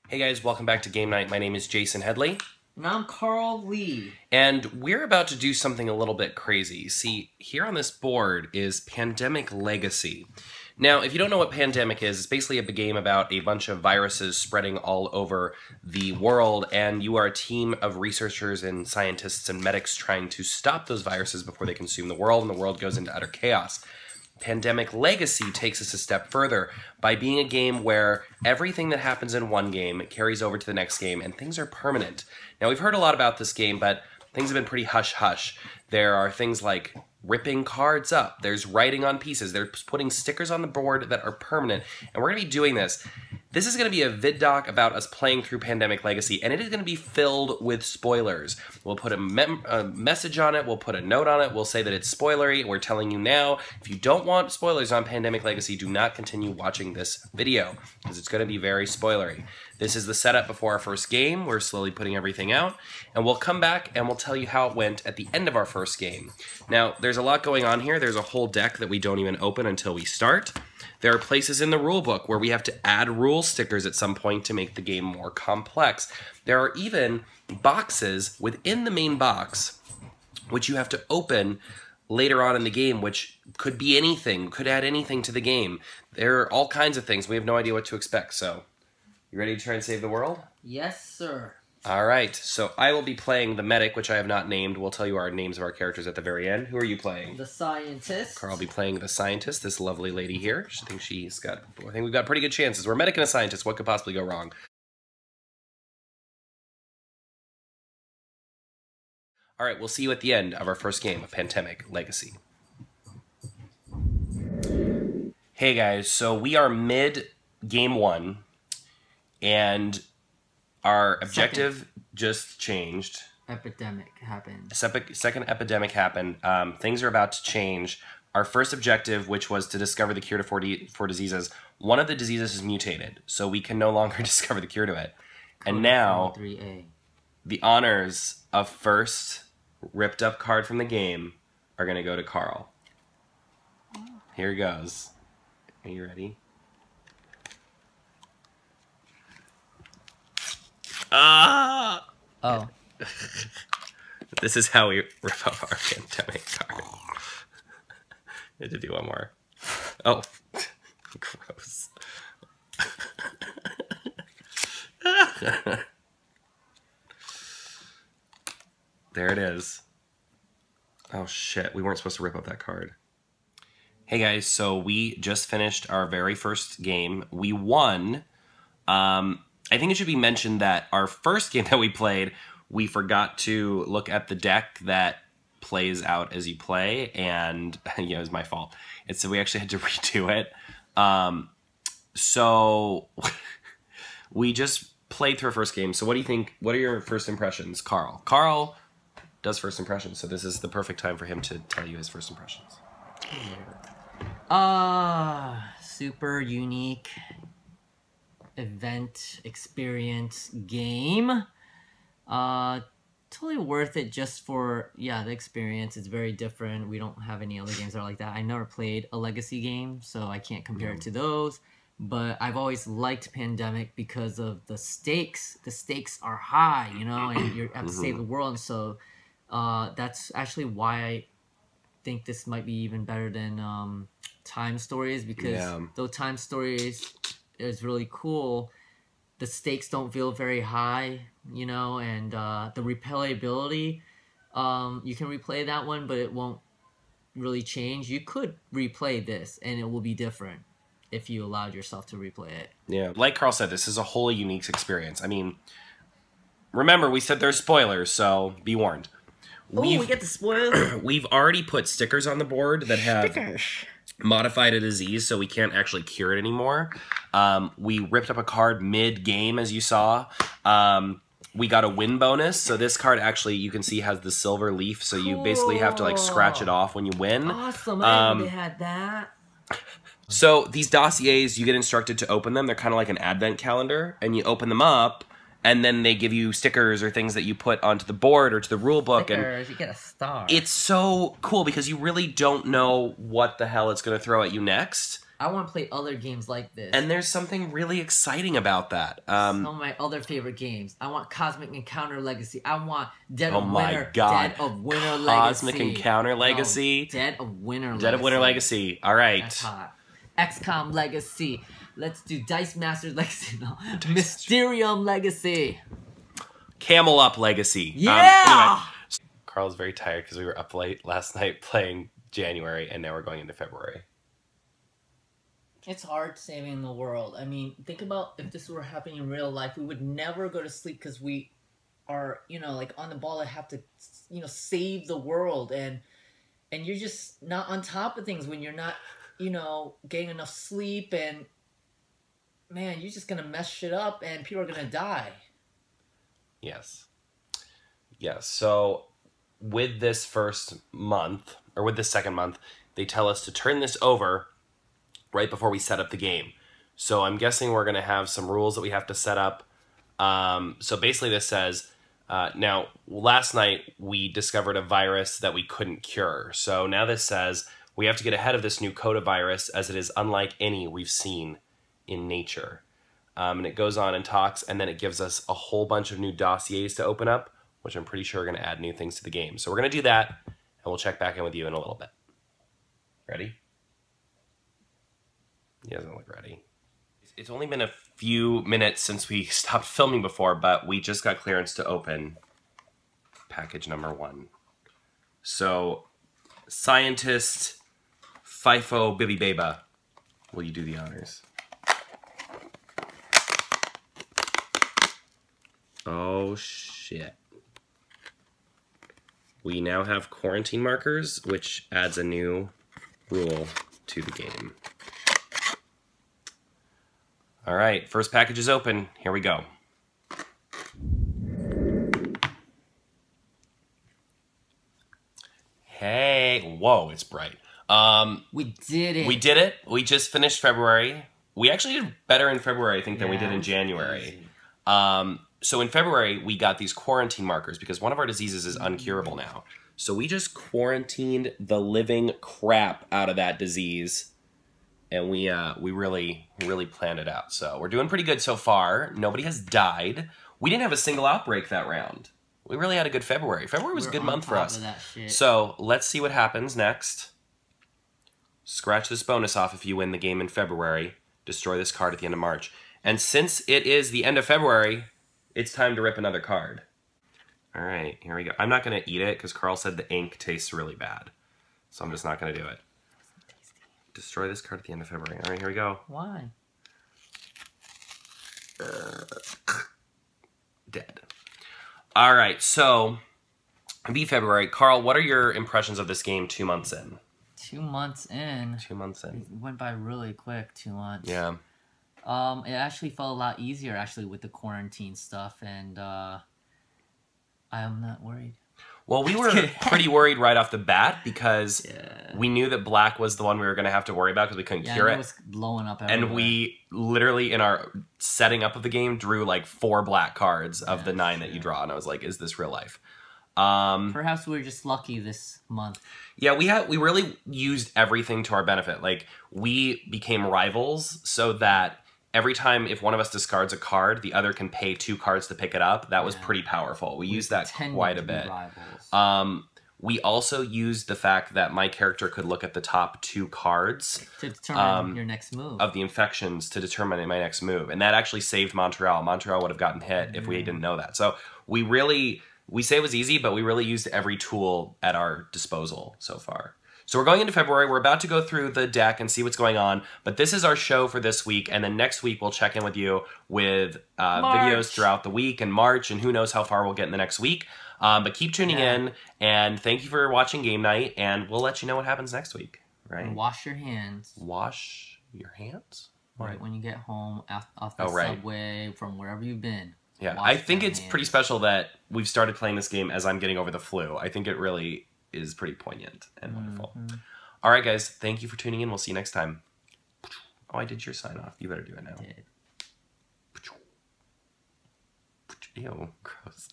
Hey guys, welcome back to Game Night. My name is Jaysen Headley. And I'm Carl Li. And we're about to do something a little bit crazy. See, here on this board is Pandemic Legacy. Now, if you don't know what Pandemic is, it's basically a game about a bunch of viruses spreading all over the world, and you are a team of researchers and scientists and medics trying to stop those viruses before they consume the world, and the world goes into utter chaos. Pandemic Legacy takes us a step further by being a game where everything that happens in one game carries over to the next game and things are permanent. Now, we've heard a lot about this game, but things have been pretty hush-hush. There are things like ripping cards up, there's writing on pieces, they're putting stickers on the board that are permanent, and we're going to be doing this. This is going to be a vid doc about us playing through Pandemic Legacy, and it is going to be filled with spoilers. We'll put a message on it, we'll put a note on it, we'll say that it's spoilery. We're telling you now, if you don't want spoilers on Pandemic Legacy, do not continue watching this video, because it's going to be very spoilery. This is the setup before our first game. We're slowly putting everything out, and we'll come back and we'll tell you how it went at the end of our first game. Now, there's a lot going on here. There's a whole deck that we don't even open until we start. There are places in the rulebook where we have to add rule stickers at some point to make the game more complex. There are even boxes within the main box which you have to open later on in the game, which could be anything, could add anything to the game. There are all kinds of things. We have no idea what to expect, so you ready to try and save the world? Yes, sir. All right, so I will be playing the medic, which I have not named. We'll tell you our names of our characters at the very end. Who are you playing? The scientist. Carl will be playing the scientist, this lovely lady here. I think we've got pretty good chances. We're a medic and a scientist. What could possibly go wrong? All right, we'll see you at the end of our first game of Pandemic Legacy. Hey guys, so we are mid game one, and our objective just changed. Epidemic happened. Second epidemic happened. Things are about to change. Our first objective, which was to discover the cure to four diseases, one of the diseases is mutated, so we can no longer discover the cure to it. And now, 3A. the honors of first ripped up card from the game are going to go to Carl. Here goes. Are you ready? Ah! Oh. This is how we rip up our Pandemic card. I had to do one more. Oh. Gross. There it is. Oh shit, we weren't supposed to rip up that card. Hey guys, so we just finished our very first game. We won. I think it should be mentioned that our first game that we played, we forgot to look at the deck that plays out as you play, and yeah, it was my fault. And so we actually had to redo it. So we just played through our first game. So what do you think? What are your first impressions, Carl? Carl does first impressions, so this is the perfect time for him to tell you his first impressions. Super unique event experience game. Totally worth it just for, yeah, the experience. It's very different. We don't have any other games that are like that. I never played a legacy game, so I can't compare it to those. But I've always liked Pandemic because of the stakes. The stakes are high, you know, and you have to save the world. And so that's actually why I think this might be even better than Time Stories, because though Time Stories is really cool, the stakes don't feel very high, you know, and the replayability, you can replay that one, but it won't really change. You could replay this, and it will be different if you allowed yourself to replay it. Yeah, like Carl said, this is a wholly unique experience. I mean, remember, we said there's spoilers, so be warned. Oh, we get the spoilers. We've already put stickers on the board that have modified a disease, so we can't actually cure it anymore. We ripped up a card mid-game, as you saw. We got a win bonus, so this card actually, you can see, has the silver leaf, so you basically have to like scratch it off when you win. Awesome, I didn't know they had that. So these dossiers, you get instructed to open them. They're kind of like an advent calendar, and you open them up, and then they give you stickers or things that you put onto the board or to the rule book. Stickers, and you get a star. It's so cool because you really don't know what the hell it's going to throw at you next. I want to play other games like this. And there's something really exciting about that. Some of my other favorite games. I want Cosmic Encounter Legacy. I want Dead oh of my Winter. God. Dead of Winter Legacy. Cosmic Encounter Legacy. No, Dead of Winter Legacy. Dead of Winter Legacy. All right. That's hot. XCOM Legacy. Let's do Dice Masters Legacy. No. Mysterium Legacy. Camel Up Legacy. Yeah! Anyway, Carl's very tired because we were up late last night playing January, and now we're going into February. It's hard saving the world. I mean, think about if this were happening in real life, we would never go to sleep because we are, you know, like on the ball and have to, you know, save the world. And you're just not on top of things when you're not, you know, getting enough sleep. And, man, you're just going to mess shit up and people are going to die. Yes. Yes. So with this first month, or with this second month, they tell us to turn this over right before we set up the game. So I'm guessing we're going to have some rules that we have to set up. So basically this says, now last night we discovered a virus that we couldn't cure. So now this says we have to get ahead of this new coronavirus as it is unlike any we've seen in nature. And it goes on and talks, and then it gives us a whole bunch of new dossiers to open up, which I'm pretty sure are going to add new things to the game. So we're going to do that, and we'll check back in with you in a little bit. Ready? He doesn't look ready. It's only been a few minutes since we stopped filming before, but we just got clearance to open package number 1. So, Scientist FIFO Bibi Beba, will you do the honors? Oh, shit. We now have quarantine markers, which adds a new rule to the game. All right, first package is open. Here we go. Hey, whoa, it's bright. We did it. We did it. We just finished February. We actually did better in February, I think, than we did in January. So in February, we got these quarantine markers because one of our diseases is uncurable now. So we just quarantined the living crap out of that disease, and we really planned it out. So we're doing pretty good so far. Nobody has died. We didn't have a single outbreak that round. We really had a good February. February was a good month for us. So let's see what happens next. Scratch this bonus off if you win the game in February. Destroy this card at the end of March. And since it is the end of February, it's time to rip another card. All right, here we go. I'm not going to eat it because Carl said the ink tastes really bad. So I'm just not going to do it. Destroy this card at the end of February. All right, here we go. Why? Dead. All right, so be February. Carl, what are your impressions of this game 2 months in? 2 months in. 2 months in. It went by really quick, 2 months. Yeah. It actually felt a lot easier, actually, with the quarantine stuff, and I am not worried. Well, we were pretty worried right off the bat because we knew that black was the one we were going to have to worry about because we couldn't cure it. It was blowing up everywhere. And we literally, in our setting up of the game, drew like 4 black cards of the 9 that you draw, and I was like, is this real life? Perhaps we were just lucky this month. Yeah, we really used everything to our benefit. Like, we became rivals so that every time if one of us discards a card, the other can pay 2 cards to pick it up. That was pretty powerful. We used that quite a bit. We also used the fact that my character could look at the top 2 cards to determine your next move of the infections to determine my next move, and that actually saved Montreal. Montreal would have gotten hit if we didn't know that. So we say it was easy, but we really used every tool at our disposal so far. So we're going into February. We're about to go through the deck and see what's going on. But this is our show for this week. And then next week, we'll check in with you with videos throughout the week and March. And who knows how far we'll get in the next week. But keep tuning in. And thank you for watching Game Night. And we'll let you know what happens next week. Right? And wash your hands. Wash your hands? Right when you get home off the subway from wherever you've been. Yeah, I think it's pretty special that we've started playing this game as I'm getting over the flu. I think it really is pretty poignant and wonderful. All right, guys, thank you for tuning in. We'll see you next time. Oh, I did your sign off. You better do it now. I did. Ew, gross.